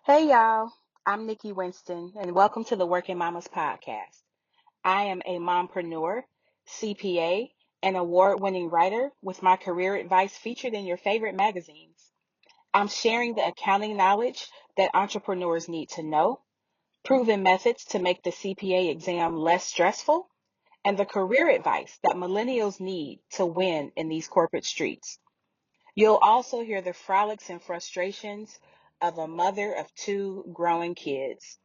Hey y'all, I'm Nikki Winston and welcome to the Working Mamas podcast. I am a mompreneur, CPA, and award-winning writer with my career advice featured in your favorite magazines. I'm sharing the accounting knowledge that entrepreneurs need to know, proven methods to make the CPA exam less stressful, and the career advice that millennials need to win in these corporate streets. You'll also hear the frolics and frustrations of a mother of two growing kids.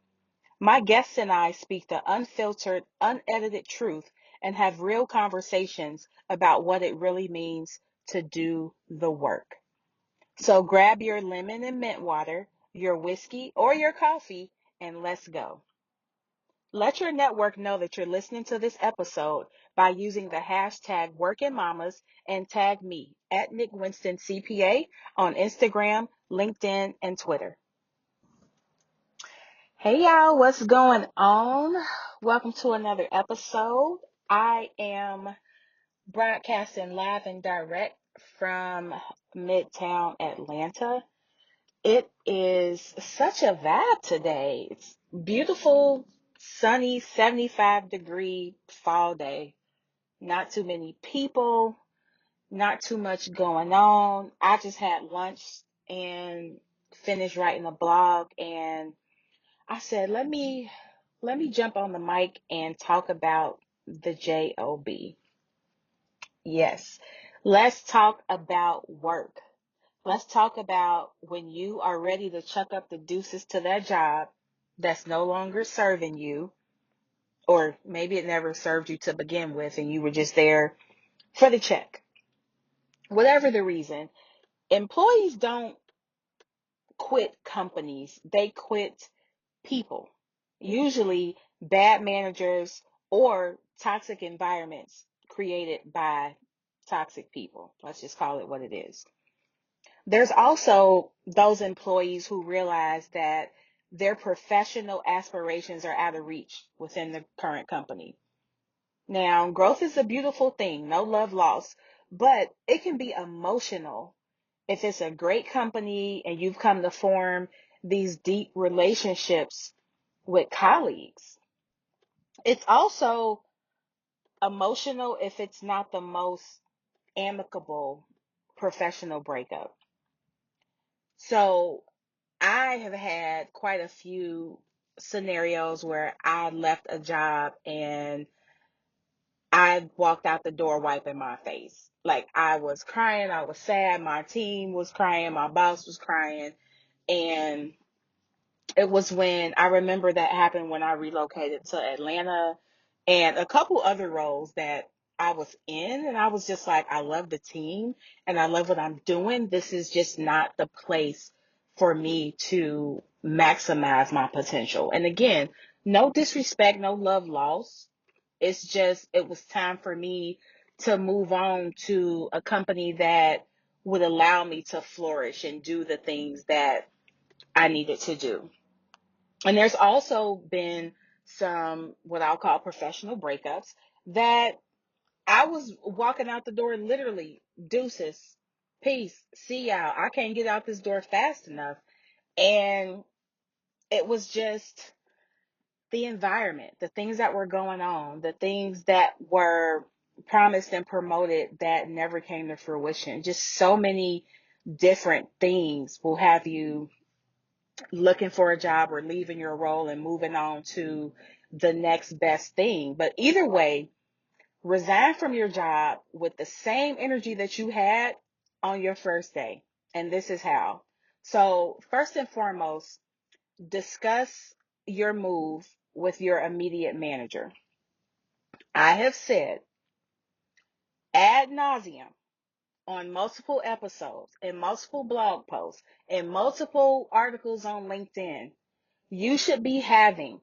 My guests and I speak the unfiltered, unedited truth and have real conversations about what it really means to do the work. So grab your lemon and mint water, your whiskey, or your coffee, and let's go. Let your network know that you're listening to this episode by using the hashtag Working Mamas and tag me at Nick Winston CPA on Instagram, LinkedIn, and Twitter. Hey y'all, what's going on? Welcome to another episode. I am broadcasting live and direct from Midtown Atlanta. It is such a vibe today. It's beautiful, sunny, 75-degree fall day. Not too many people, not too much going on. I just had lunch and finished writing a blog, and I said, let me jump on the mic and talk about the job. Yes. Let's talk about work. Let's talk about when you are ready to chuck up the deuces to that job that's no longer serving you, or maybe it never served you to begin with and you were just there for the check. Whatever the reason, employees don't quit companies, they quit people. Usually bad managers or toxic environments created by toxic people. Let's just call it what it is. There's also those employees who realize that their professional aspirations are out of reach within the current company. Now, growth is a beautiful thing, no love lost, but it can be emotional if it's a great company and you've come to form these deep relationships with colleagues. It's also emotional if it's not the most amicable professional breakup. So I have had quite a few scenarios where I left a job and I walked out the door wiping my face. Like I was crying, I was sad, my team was crying, my boss was crying. And it was when I remember that happened when I relocated to Atlanta and a couple other roles that I was in. And I was just like, I love the team and I love what I'm doing. This is just not the place for me to maximize my potential. And again, no disrespect, no love lost. It's just, it was time for me to move on to a company that would allow me to flourish and do the things that I needed to do. And there's also been some what I'll call professional breakups that I was walking out the door literally, deuces, peace, see y'all. I can't get out this door fast enough. And it was just the environment, the things that were going on, the things that were promised and promoted that never came to fruition. Just so many different things will have you looking for a job or leaving your role and moving on to the next best thing. But either way, resign from your job with the same energy that you had on your first day. And this is how. So, first and foremost, discuss your move with your immediate manager. I have said ad nauseum on multiple episodes and multiple blog posts and multiple articles on LinkedIn. You should be having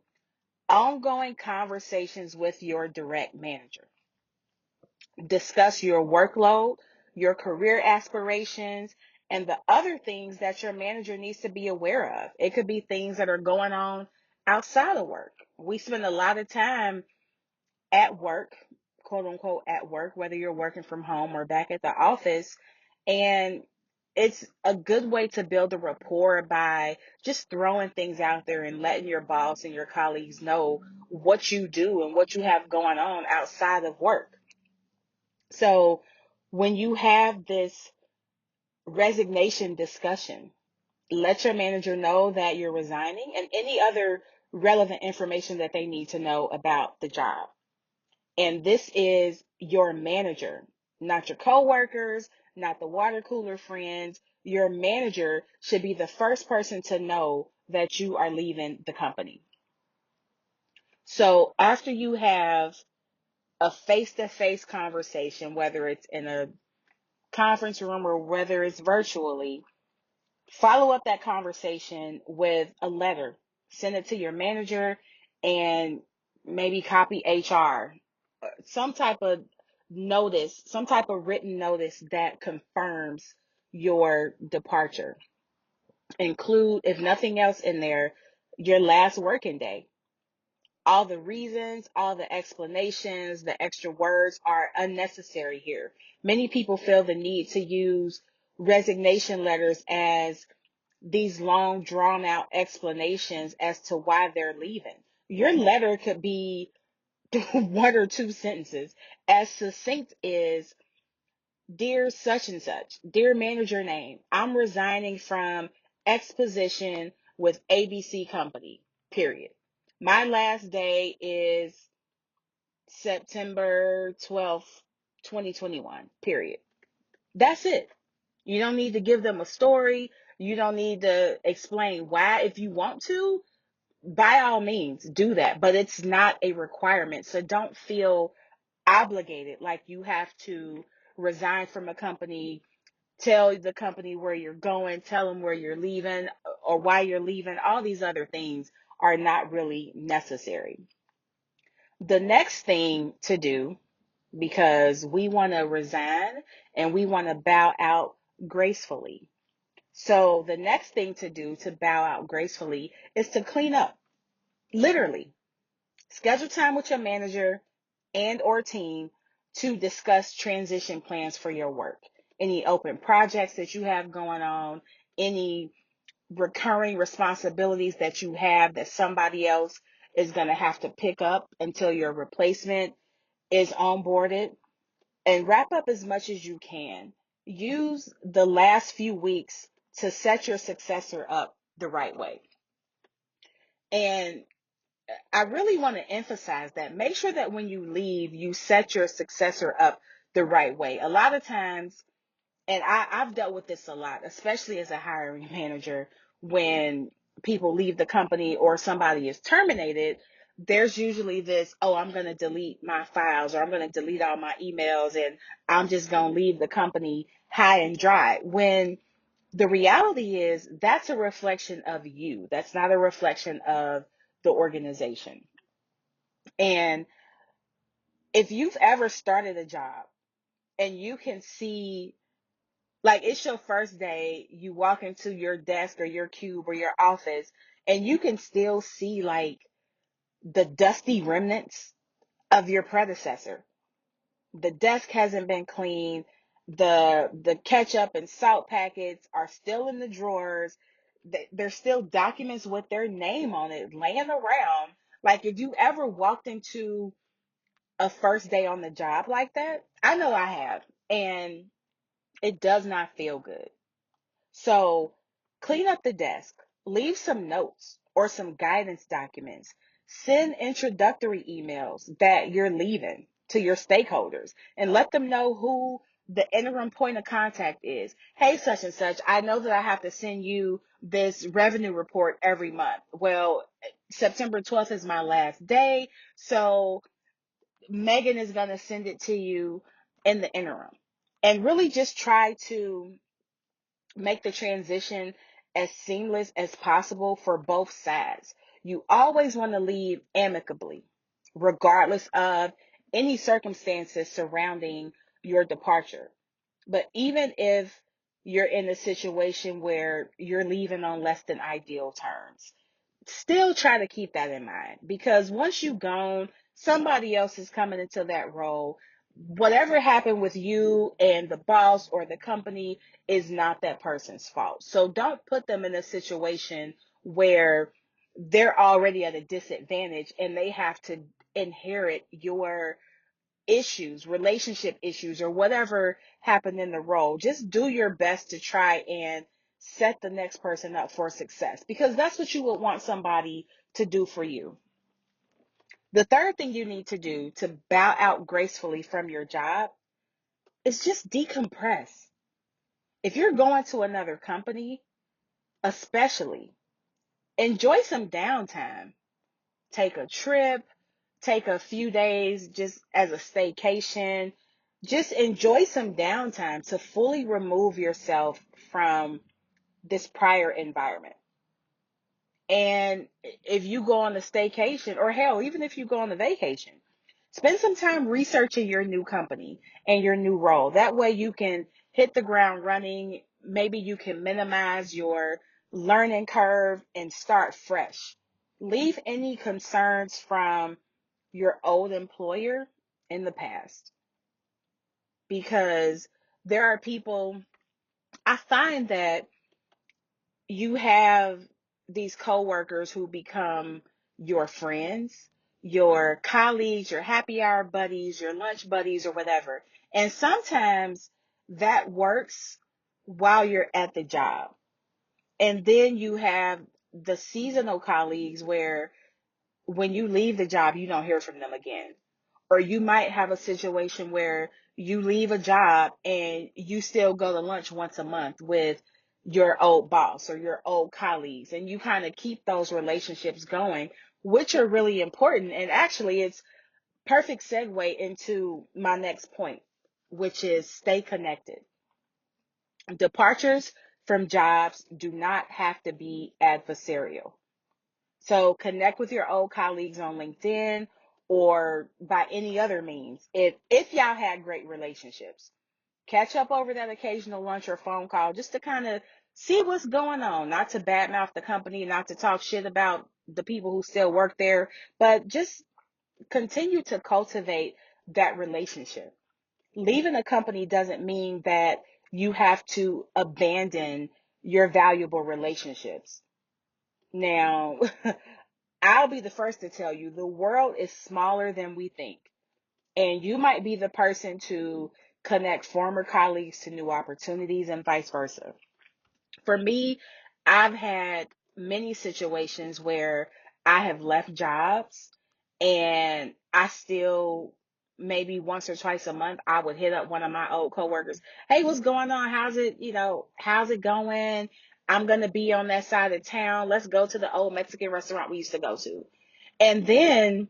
ongoing conversations with your direct manager. Discuss your workload, your career aspirations, and the other things that your manager needs to be aware of. It could be things that are going on outside of work. We spend a lot of time at work, quote unquote, at work, whether you're working from home or back at the office. And it's a good way to build a rapport by just throwing things out there and letting your boss and your colleagues know what you do and what you have going on outside of work. So when you have this resignation discussion, let your manager know that you're resigning and any other relevant information that they need to know about the job. And this is your manager, not your coworkers, not the water cooler friends. Your manager should be the first person to know that you are leaving the company. So after you have a face-to-face conversation, whether it's in a conference room or whether it's virtually, follow up that conversation with a letter. Send it to your manager and maybe copy HR. Some type of notice, some type of written notice that confirms your departure. Include, if nothing else in there, your last working day. All the reasons, all the explanations, the extra words are unnecessary here. Many people feel the need to use resignation letters as these long drawn out explanations as to why they're leaving. Your letter could be one or two sentences as succinct as, dear such and such, dear manager name, I'm resigning from X position with ABC company, period. My last day is September 12th, 2021, period. That's it. You don't need to give them a story. You don't need to explain why. If you want to, by all means, do that. But it's not a requirement. So don't feel obligated like you have to resign from a company, tell the company where you're going, tell them where you're leaving or why you're leaving. All these other things are not really necessary. The next thing to do, because we want to resign and we want to bow out gracefully. So the next thing to do to bow out gracefully is to clean up. Literally, schedule time with your manager and or team to discuss transition plans for your work. Any open projects that you have going on, any recurring responsibilities that you have that somebody else is going to have to pick up until your replacement is onboarded, and wrap up as much as you can. Use the last few weeks to set your successor up the right way. And I really want to emphasize that. Make sure that when you leave, you set your successor up the right way. A lot of times, and I've dealt with this a lot, especially as a hiring manager, when people leave the company or somebody is terminated, there's usually this, oh, I'm going to delete my files or I'm going to delete all my emails and I'm just going to leave the company high and dry. When the reality is that's a reflection of you. That's not a reflection of the organization. And if you've ever started a job and you can see, like, it's your first day, you walk into your desk or your cube or your office, and you can still see like the dusty remnants of your predecessor. The desk hasn't been cleaned. The ketchup and salt packets are still in the drawers. There's still documents with their name on it laying around. Like, if you ever walked into a first day on the job like that, I know I have, and it does not feel good. So clean up the desk, leave some notes or some guidance documents, send introductory emails that you're leaving to your stakeholders and let them know who the interim point of contact is. Hey, such and such, I know that I have to send you this revenue report every month. Well, September 12th is my last day. So Megan is going to send it to you in the interim. And really just try to make the transition as seamless as possible for both sides. You always want to leave amicably, regardless of any circumstances surrounding your departure. But even if you're in a situation where you're leaving on less than ideal terms, still try to keep that in mind because once you've gone, somebody else is coming into that role. whatever happened with you and the boss or the company is not that person's fault. So don't put them in a situation where they're already at a disadvantage and they have to inherit your issues, relationship issues, or whatever happened in the role. Just do your best to try and set the next person up for success, because that's what you would want somebody to do for you. The third thing you need to do to bow out gracefully from your job is just decompress. If you're going to another company, especially, enjoy some downtime. Take a trip, take a few days just as a staycation. Just enjoy some downtime to fully remove yourself from this prior environment. And if you go on a staycation, or hell, even if you go on a vacation, spend some time researching your new company and your new role. That way you can hit the ground running. Maybe you can minimize your learning curve and start fresh. Leave any concerns from your old employer in the past, because there are people, I find that you have these coworkers who become your friends, your colleagues, your happy hour buddies, your lunch buddies, or whatever. And sometimes that works while you're at the job. And then you have the seasonal colleagues where when you leave the job, you don't hear from them again. Or you might have a situation where you leave a job and you still go to lunch once a month with your old boss or your old colleagues, and you kind of keep those relationships going, which are really important. And actually, it's perfect segue into my next point, which is stay connected. Departures from jobs do not have to be adversarial. So connect with your old colleagues on LinkedIn or by any other means. If y'all had great relationships, catch up over that occasional lunch or phone call just to kind of see what's going on. Not to badmouth the company, not to talk shit about the people who still work there, but just continue to cultivate that relationship. Leaving a company doesn't mean that you have to abandon your valuable relationships. Now, I'll be the first to tell you the world is smaller than we think. And you might be the person to connect former colleagues to new opportunities and vice versa. For me, I've had many situations where I have left jobs and I still, maybe once or twice a month, I would hit up one of my old coworkers. Hey, what's going on? How's it, how's it going? I'm going to be on that side of town. Let's go to the old Mexican restaurant we used to go to. And then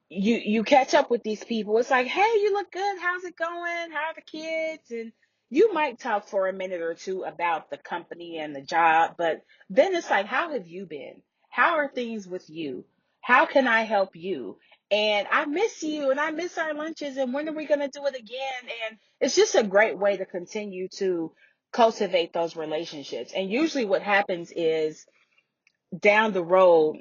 you catch up with these people. It's like, hey, you look good. How's it going? How are the kids? And you might talk for a minute or two about the company and the job, but then it's like, how have you been? How are things with you? How can I help you? And I miss you and I miss our lunches, and when are we going to do it again? And it's just a great way to continue to cultivate those relationships. And usually what happens is down the road,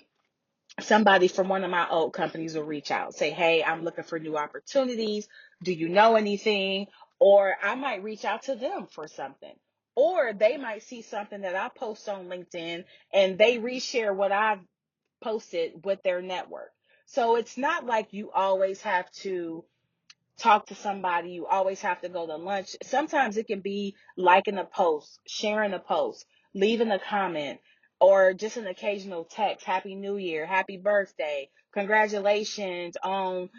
somebody from one of my old companies will reach out, say, hey, I'm looking for new opportunities. Do you know anything? Or I might reach out to them for something. Or they might see something that I post on LinkedIn and they reshare what I've posted with their network. So it's not like you always have to talk to somebody, you always have to go to lunch. Sometimes it can be liking a post, sharing a post, leaving a comment, or just an occasional text. Happy New Year, happy birthday, congratulations on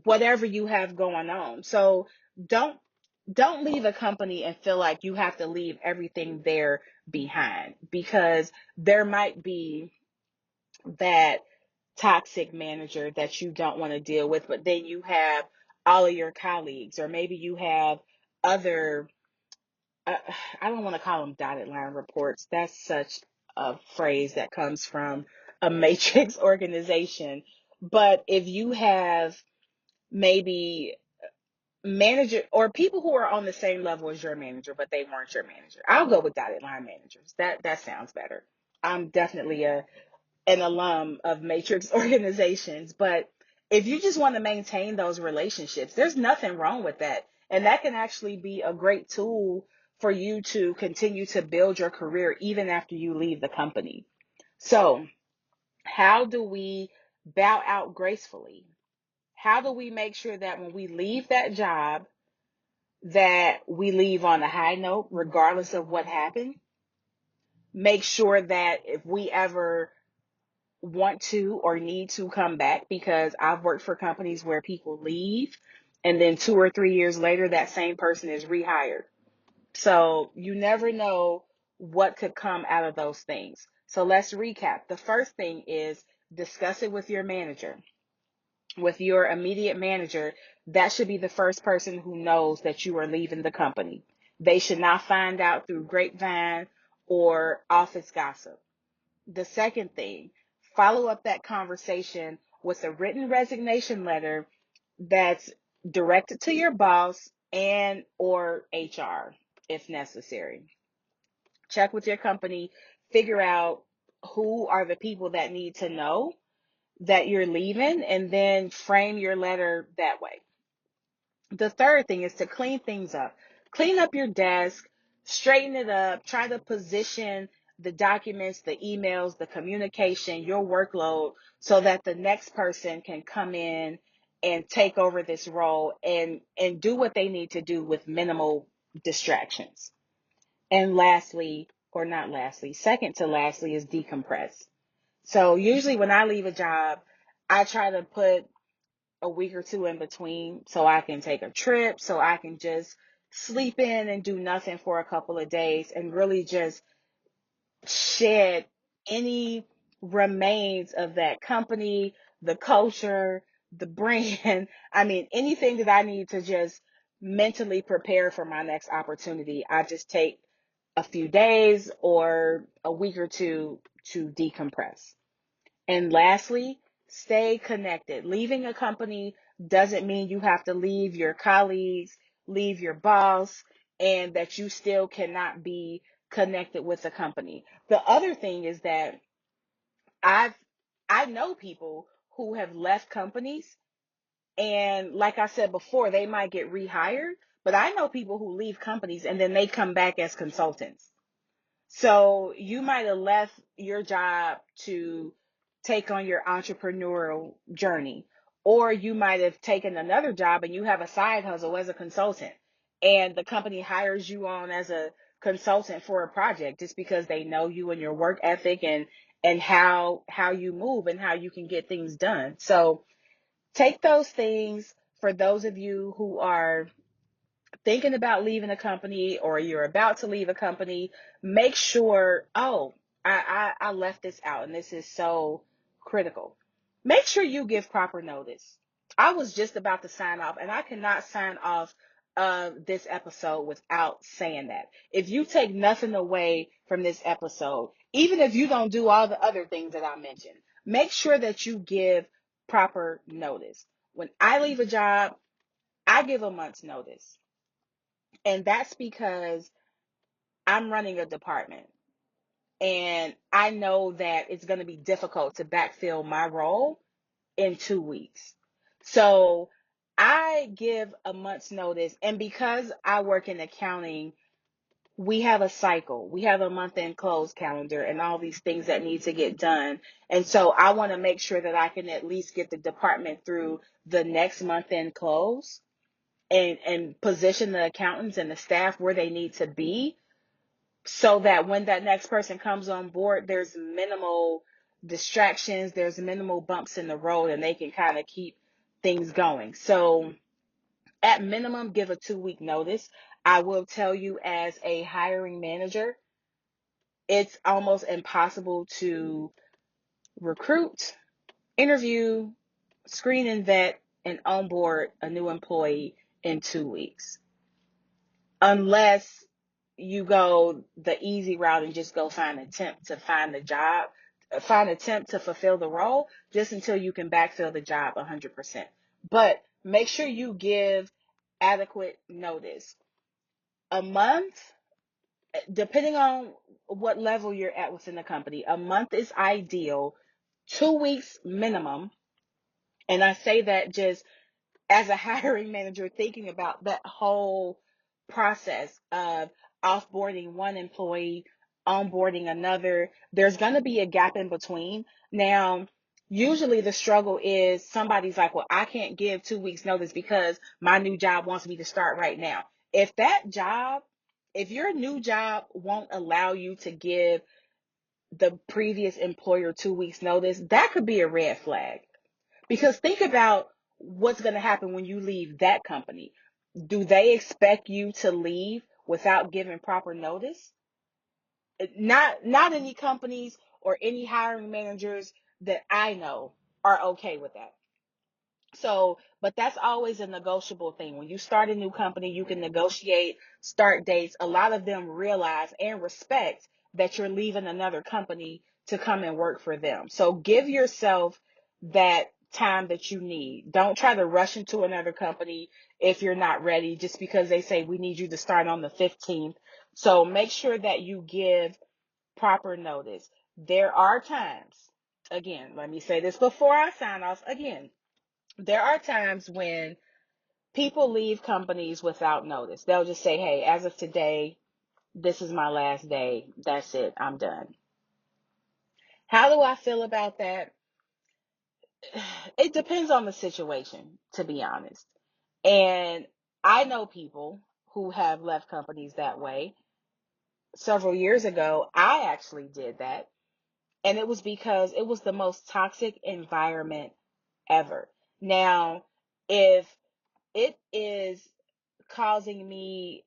whatever you have going on. So don't don't leave a company and feel like you have to leave everything there behind, because there might be that toxic manager that you don't want to deal with, but then you have all of your colleagues, or maybe you have other, uh, I don't want to call them dotted line reports. That's such a phrase that comes from a matrix organization. But if you have maybe manager or people who are on the same level as your manager, but they weren't your manager, I'll go with dotted line managers. That sounds better. I'm definitely an alum of matrix organizations, but if you just want to maintain those relationships, there's nothing wrong with that. And that can actually be a great tool for you to continue to build your career even after you leave the company. So, how do we bow out gracefully? How do we make sure that when we leave that job, that we leave on a high note, regardless of what happened? Make sure that if we ever want to or need to come back, because I've worked for companies where people leave and then 2 or 3 years later, that same person is rehired. So you never know what could come out of those things. So let's recap. The first thing is discuss it with your manager, with your immediate manager. That should be the first person who knows that you are leaving the company. They should not find out through grapevine or office gossip. The second thing, follow up that conversation with a written resignation letter that's directed to your boss and or HR if necessary. Check with your company, figure out who are the people that need to know that you're leaving, and then frame your letter that way. The third thing is to clean things up. Clean up your desk, straighten it up, try to position the documents, the emails, the communication, your workload, so that the next person can come in and take over this role and do what they need to do with minimal distractions. And lastly, or not lastly, second to lastly is decompress. So usually when I leave a job, I try to put a week or two in between so I can take a trip, so I can just sleep in and do nothing for a couple of days and really just shed any remains of that company, the culture, the brand. I mean, anything that I need to just mentally prepare for my next opportunity. I just take a few days or a week or two to decompress. And lastly, stay connected. Leaving a company doesn't mean you have to leave your colleagues, leave your boss, and that you still cannot be connected with the company. The other thing is that I've I know people who have left companies, and like I said before, they might get rehired, but I know people who leave companies and then they come back as consultants. So you might have left your job to take on your entrepreneurial journey, or you might have taken another job and you have a side hustle as a consultant, and the company hires you on as a consultant for a project just because they know you and your work ethic and how you move and how you can get things done. So take those things for those of you who are thinking about leaving a company or you're about to leave a company. Make sure, oh, I left this out and this is so critical. Make sure you give proper notice. I was just about to sign off and I cannot sign off this episode without saying that. If you take nothing away from this episode, even if you don't do all the other things that I mentioned, make sure that you give proper notice. When I leave a job, I give a month's notice. And that's because I'm running a department and I know that it's going to be difficult to backfill my role in 2 weeks. So I give a month's notice. And because I work in accounting, we have a cycle. We have a month end close calendar and all these things that need to get done. And so I want to make sure that I can at least get the department through the next month end close and position the accountants and the staff where they need to be so that when that next person comes on board, there's minimal distractions, there's minimal bumps in the road, and they can kind of keep things going. So at minimum, give a 2 week notice. I will tell you, as a hiring manager, it's almost impossible to recruit, interview, screen and vet, and onboard a new employee in 2 weeks, unless you go the easy route and just go find a temp to find the job, find a temp to fulfill the role just until you can backfill the job 100%. But make sure you give adequate notice. A month, depending on what level you're at within the company, a month is ideal, 2 weeks minimum, And I say that just as a hiring manager, thinking about that whole process of offboarding one employee, onboarding another, there's going to be a gap in between. Now, usually the struggle is somebody's like, well, I can't give 2 weeks notice because my new job wants me to start right now. If that job, if your new job won't allow you to give the previous employer 2 weeks notice, that could be a red flag. Because think about what's going to happen when you leave that company. Do they expect you to leave without giving proper notice? Not any companies or any hiring managers that I know are okay with that. So, but that's always a negotiable thing. When you start a new company, you can negotiate start dates. A lot of them realize and respect that you're leaving another company to come and work for them. So give yourself that time that you need. Don't try to rush into another company if you're not ready just because they say we need you to start on the 15th. So make sure that you give proper notice. There are times, again, let me say this before I sign off again, there are times when people leave companies without notice. They'll just say, hey, as of today, this is my last day. That's it. I'm done. How do I feel about that? It depends on the situation, to be honest. And I know people who have left companies that way. Several years ago, I actually did that. And it was because it was the most toxic environment ever. Now, if it is causing me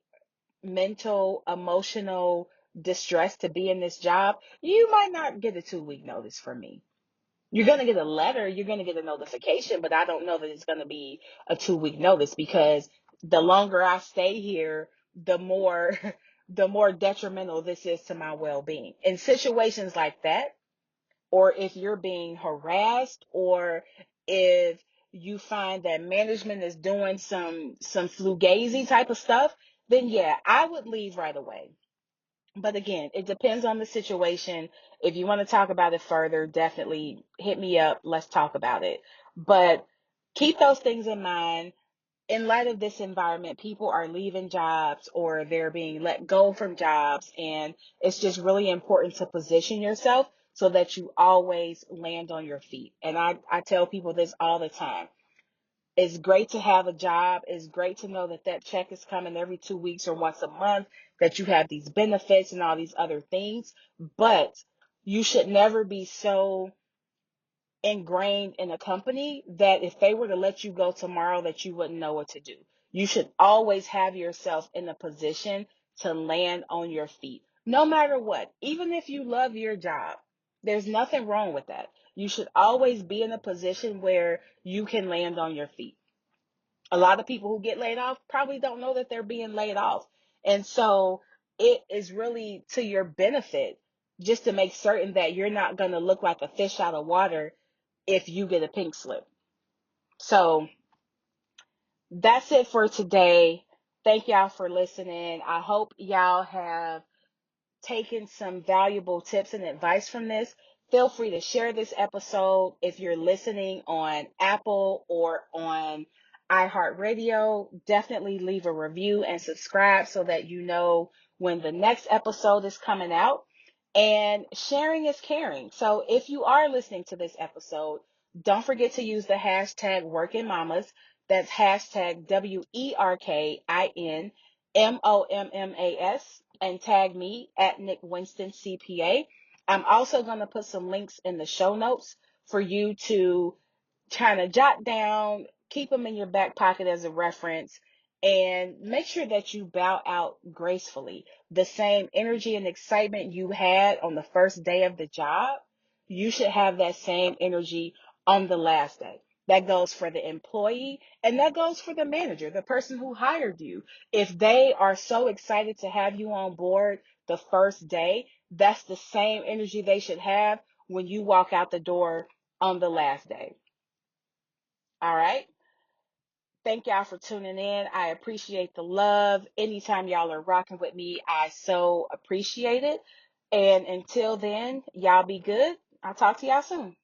mental, emotional distress to be in this job, you might not get a 2 week notice from me. You're going to get a letter, you're going to get a notification, but I don't know that it's going to be a 2 week notice because the longer I stay here, the more the more detrimental this is to my well-being. In situations like that, or if you're being harassed, or if you find that management is doing some fugazi type of stuff, then yeah, I would leave right away. But again, it depends on the situation. If you want to talk about it further, definitely hit me up. Let's talk about it. But keep those things in mind. In light of this environment, people are leaving jobs or they're being let go from jobs. And it's just really important to position yourself so that you always land on your feet. And I tell people this all the time. It's great to have a job. It's great to know that that check is coming every 2 weeks or once a month, that you have these benefits and all these other things. But you should never be so ingrained in a company that if they were to let you go tomorrow that you wouldn't know what to do. You should always have yourself in a position to land on your feet, no matter what. Even if you love your job, there's nothing wrong with that. You should always be in a position where you can land on your feet. A lot of people who get laid off probably don't know that they're being laid off. And so it is really to your benefit just to make certain that you're not going to look like a fish out of water if you get a pink slip. So that's it for today. Thank y'all for listening. I hope y'all have taken some valuable tips and advice from this. Feel free to share this episode if you're listening on Apple or on iHeartRadio. Definitely leave a review and subscribe so that you know when the next episode is coming out. And sharing is caring. So if you are listening to this episode, don't forget to use the hashtag Working Mamas. That's hashtag WERKINMOMMAS and tag me at Nick Winston CPA. I'm also going to put some links in the show notes for you to kind of jot down, keep them in your back pocket as a reference, and make sure that you bow out gracefully. The same energy and excitement you had on the first day of the job, you should have that same energy on the last day. That goes for the employee and that goes for the manager, the person who hired you. If they are so excited to have you on board the first day, that's the same energy they should have when you walk out the door on the last day. All right. Thank y'all for tuning in. I appreciate the love. Anytime y'all are rocking with me, I so appreciate it. And until then, y'all be good. I'll talk to y'all soon.